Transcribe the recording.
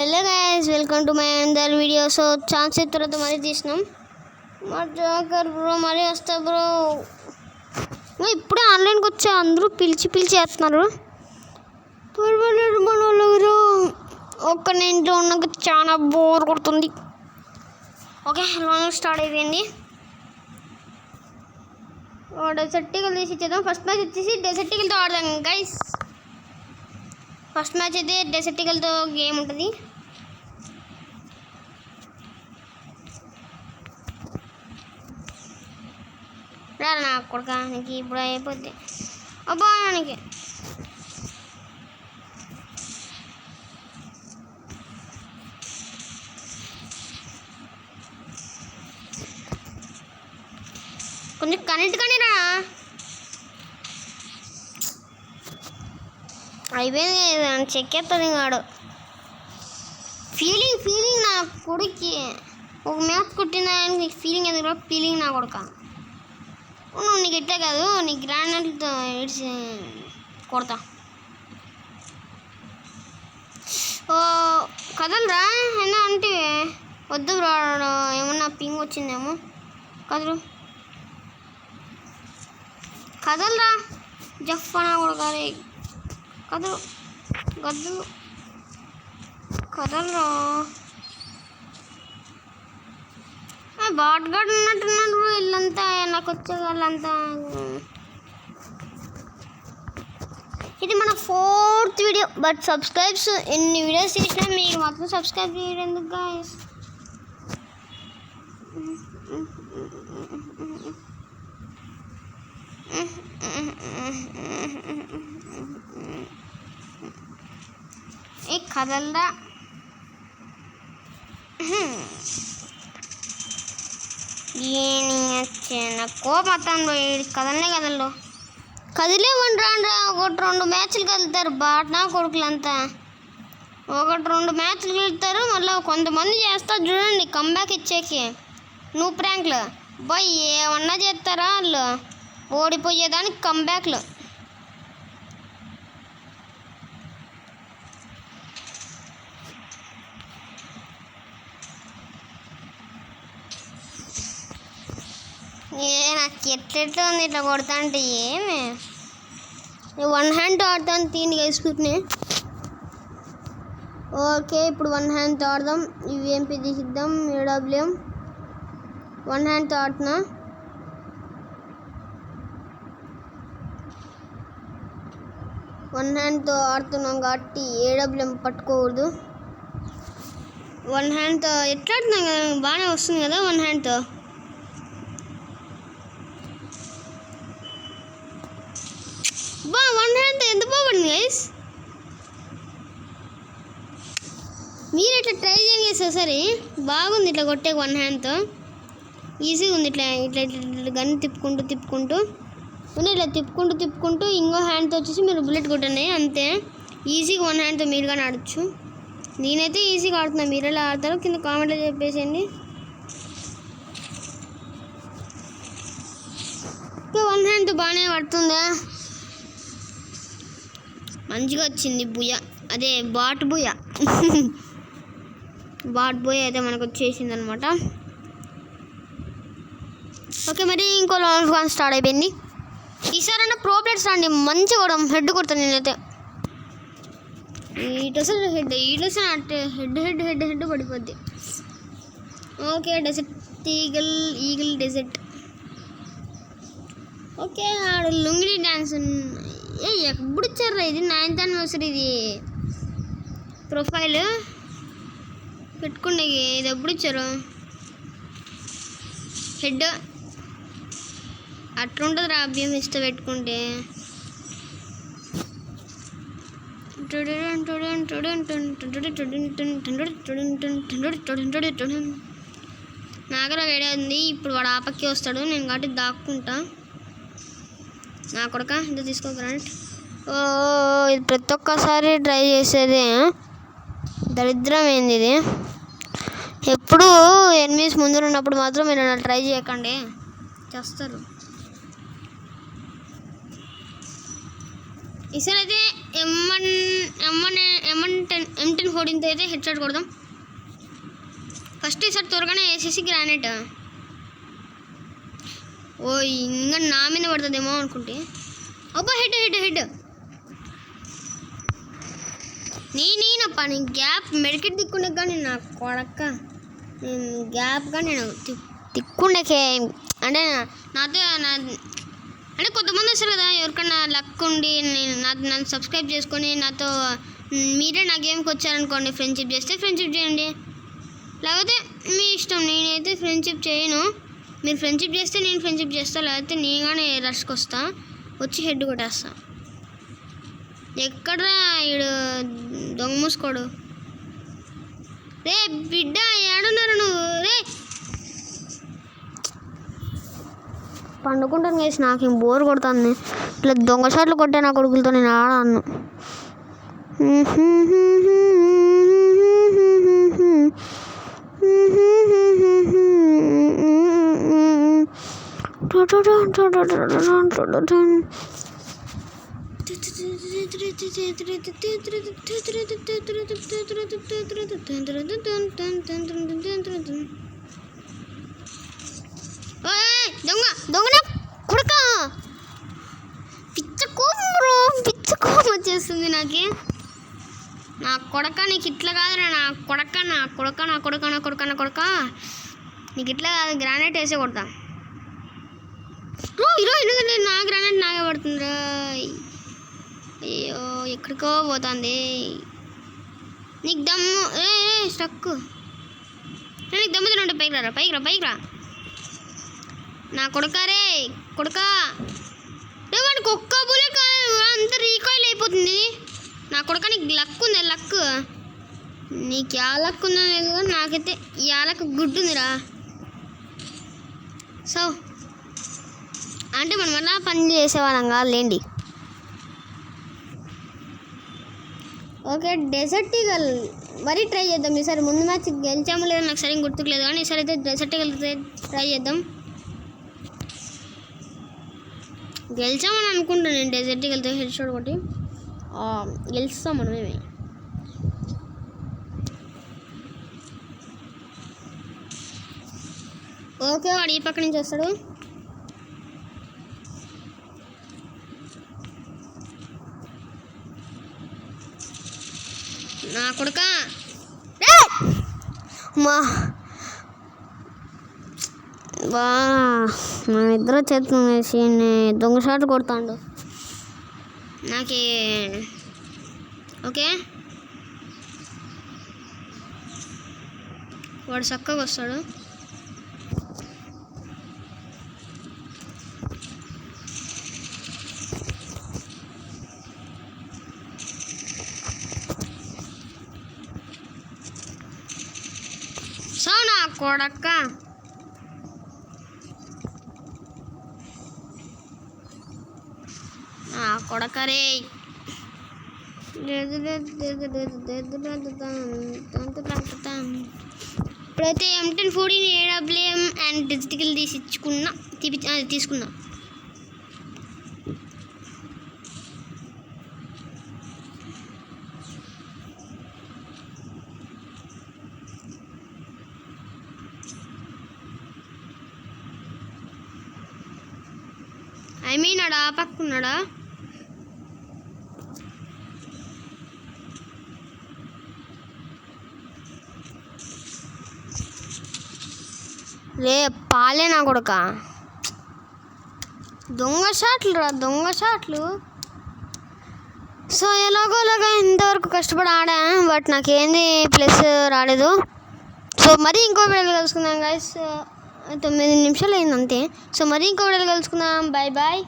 Hello guys, welcome to my అందర్ video. So chance తర్వాత మరీ తీసినాం. మా జాకర్ బ్రో మరీ వస్తా బ్రో. ఇప్పుడే ఆన్లైన్కి వచ్చా, అందరూ పిలిచి చేస్తున్నారు. పర్వాలేదు మన వాళ్ళు. ఒక్క ఇంట్లో ఉన్నాక చాలా బోర్ కొడుతుంది. ఓకే, లాంగ్ స్టార్ట్ అయిపోయింది. డెసర్టికల్ తీసి ఇచ్చేద్దాం. ఫస్ట్ మ్యాచ్ వచ్చేసి డెసర్టికల్తో ఆడదాం గైస్. ఫస్ట్ మ్యాచ్ అయితే డెసర్టికల్తో గేమ్ ఉంటుంది. రారా నా కొడుక, నీకు ఇప్పుడు అయిపోద్ది. అబ్బా నీకు కొంచెం కనెక్ట్ కానీ రా. అయిపోయింది, చెక్కేస్తుంది వాడు. ఫీలింగ్ నా కొడుక్కి ఒక మ్యాచ్ కొట్టిన ఫీలింగ్ ఎందుకు ఫీలింగ్ నా కొడుక. నువ్వు నీకు ఎట్లా కాదు, నీ గ్రాండ్తో ఇడిచి కొడతా. ఓ కదలరా ఏమన్నా అంటే వద్దు బ్రో, ఏమన్నా పింగ్ వచ్చిందేమో. కదలరా జఫ్ఫనా కొడకాలి. గద్దులు కదలరా. బాట్గాడు ఉన్నట్టున్నాడు ఇల్లంతా. నాకు వచ్చే వాళ్ళంతా. ఇది మన 4th వీడియో. బట్ సబ్స్క్రైబ్స్ ఎన్ని వీడియోస్ చేసినా మీరు మాత్రం సబ్స్క్రైబ్ చేయరు ఎందుకు గాయస్? ఏ కదలరా. నాకు కోపం వస్తాను. కదలే కదిలేవండి రాండ్రా. 1-2 మ్యాచ్లు కదులుతారు బాట్నా కొడుకులంతా. 1-2 మ్యాచ్లు కలుగుతారు. మళ్ళీ కొంతమంది చేస్తారు చూడండి కంబ్యాక్ ఇచ్చేకి. నువ్వు ప్రాంక్లు బాయ్ ఏమన్నా చేస్తారా వాళ్ళు? ఓడిపోయేదానికి కంబ్యాక్లు. నాకు ఎట్లెట్లా ఉంది ఇట్లా కొడతా అంటే. ఏమి 1 హ్యాండ్తో ఆడతాను తీని వేసుకుంటున్నా. ఓకే, ఇప్పుడు 1 హ్యాండ్తో ఆడదాం. యూఎంపీ తీసిద్దాం. ఏడబ్ల్యూఎం 1 హ్యాండ్తో ఆడుతున్నా. వన్ హ్యాండ్తో ఆడుతున్నాం కాబట్టి ఏడబ్ల్యూఎం పట్టుకోకూడదు. 1 హ్యాండ్తో ఎట్లా ఆడుతున్నాం కదా, బాగానే వస్తుంది కదా 1 హ్యాండ్తో. బా 1 హ్యాండ్తో ఎంత బాగుంది గైస్. మీరు ఇట్లా ట్రై చేయండి సరే. బాగుంది ఇట్లా కొట్టే 1 హ్యాండ్తో. ఈజీగా ఉంది. ఇట్లా ఇట్లా ఇట్లా గన్ తిప్పుకుంటూ ఇట్లా తిప్పుకుంటూ ఇంకో హ్యాండ్తో వచ్చేసి మీరు బుల్లెట్ కొట్టండి. అంతే ఈజీగా 1 హ్యాండ్తో మీరు కానీ ఆడచ్చు. నేనైతే ఈజీగా ఆడుతున్నాను. మీరు ఎలా ఆడతారో కింద కామెంట్లో చెప్పేసేయండి. 1 హ్యాండ్తో బాగానే పడుతుందా? మంచిగా వచ్చింది బుయ్య. అదే బాట్ బుయ్య. బాట్ బుయ్య అయితే మనకు వచ్చేసింది అనమాట. ఓకే, మరి ఇంకో లాంగ్ వన్ స్టార్ట్ అయిపోయింది. ఈసారైనా ప్రో ప్లేయర్స్ రండి, మంచిగా కూడా హెడ్ కొడతాను నేనైతే. ఈటోసారి హెడ్ పడిపోద్ది. Okay, desert eagle desert. Okay, ఆడు లుంగిడి డ్యాన్స్. ఎప్పుడు ఇచ్చారా ఇది? 9th యానివర్సరీ ఇది ప్రొఫైల్ పెట్టుకుండే. ఇది ఎప్పుడు ఇచ్చారు? హెడ్ అట్లుంటుంది రా అభ్యం ఇస్తే పెట్టుకుంటే. నాగర వేడే ఉంది. ఇప్పుడు వాడు ఆపక్కి వస్తాడు, నేను కాబట్టి దాక్కుంటా. నా కొడుక ఇంత తీసుకో ఫ్రెండ్. ఇది ప్రతి ఒక్కసారి ట్రై చేసేదే. దరిద్రం ఏంది ఇది? ఎప్పుడు ఎనిమిస్ ముందు ఉన్నప్పుడు మాత్రం మీరు ట్రై చేయకండి, చేస్తారు. ఈసారి అయితే M10 అయితే హెడ్ షాట్ కొడదాం ఫస్ట్. ఈసారి త్వరగానే వేసేసి గ్రానైట్. ఓ ఇంకా నా మీద పడుతుందేమో అనుకుంటే. అబ్బా హెడ్ నేనప్ప నేను గ్యాప్ మెడికెట్ దిక్కుండే కానీ నా కొడక్క గ్యాప్గా నేను తిక్కుండకే అంటే నాతో అంటే కొంతమంది వస్తారు కదా ఎవరికన్నా లక్ ఉండి నన్ను సబ్స్క్రైబ్ చేసుకొని నాతో మీరే నా గేమ్కి వచ్చారనుకోండి, ఫ్రెండ్షిప్ చేస్తే ఫ్రెండ్షిప్ చేయండి, లేకపోతే మీ ఇష్టం. నేనైతే ఫ్రెండ్షిప్ చేయను. మీరు ఫ్రెండ్షిప్ చేస్తే నేను ఫ్రెండ్షిప్ చేస్తాను, లేకపోతే నేనే రష్కి వచ్చి హెడ్ కొట్టేస్తా. ఎక్కడ్రా ఈడు దొంగ మూసుకోడు. రే బిడ్డ ఏడున్నారు నువ్వు? రే పండుకుంటాను వేసి నాకేం బోర్ కొడుతుంది. ఇట్లా దొంగ షాట్లు కొట్టే నా కొడుకులతో నేను ఆడాను. దొంగ కొడుక పిచ్చ కోపం వచ్చేస్తుంది నాకే. నా కొడక నీకు ఇట్లా కాదురా, నా కొడక నీకు ఇట్లా కాదు. గ్రానైట్ వేసే కొడతా. ఎందుకంటే నా గ్రానైట్ నాగే పడుతుందిరా. అయ్యో ఎక్కడికో పోతుంది. నీకు దమ్ము స్టక్. నీకు దమ్ము తినంటే పైకి రా. నా కొడుక వాడికి ఒక్క బుల్లెట్ కాదు అంత రీకాయిల్ అయిపోతుంది. నా కొడుక నీకు లక్ ఉంది. నీకు యా లక్ ఉందో లేదు, నాకైతే యా లక్ గుడ్డుందిరా. సో అంటే మనం అలా పని చేసేవాళ్ళం కాదులేండి. ఓకే డెజర్ట్ ఈగల్ మరీ ట్రై చేద్దాం ఈసారి. ముందు మ్యాచ్ గెలిచామో లేదో నాకు సరిగ్గా గుర్తుకులేదు, కానీ ఈసారి అయితే డెజర్ట్ ఈగల్ ట్రై చేద్దాం. గెలిచామని అనుకుంటాను నేను. డెజర్ట్ ఈగల్తో హెడ్ షాట్ కొట్టి గెలుస్తాం మనమేమి. ఓకే వాడు ఈ పక్క నుంచి వస్తాడు. నా కొడుక మన ఇద్దరు చేతులు వేసి దొంగ షాట్ కొడతాడు నాకే. ఓకే వాడు చక్కగా వస్తాడు. సో నా కొడక్క కొడకరే ఇప్పుడైతే M1014 AWM అండ్ డిజిటల్ తీసుకున్నా. ఆడా పక్కున్నాడా? రే పాలే నా కొడుక దొంగ షాట్లు. సో ఎలాగోలాగా ఇంతవరకు కష్టపడి ఆడా, బట్ నాకేంది ప్లస్ రాలేదు. సో మరీ ఇంకో వీడియోలో కలుసుకుందాం గైస్. 9 నిమిషాలు అయింది అంతే. సో మరీ ఇంకో వీడియోలో కలుసుకుందాం. బాయ్.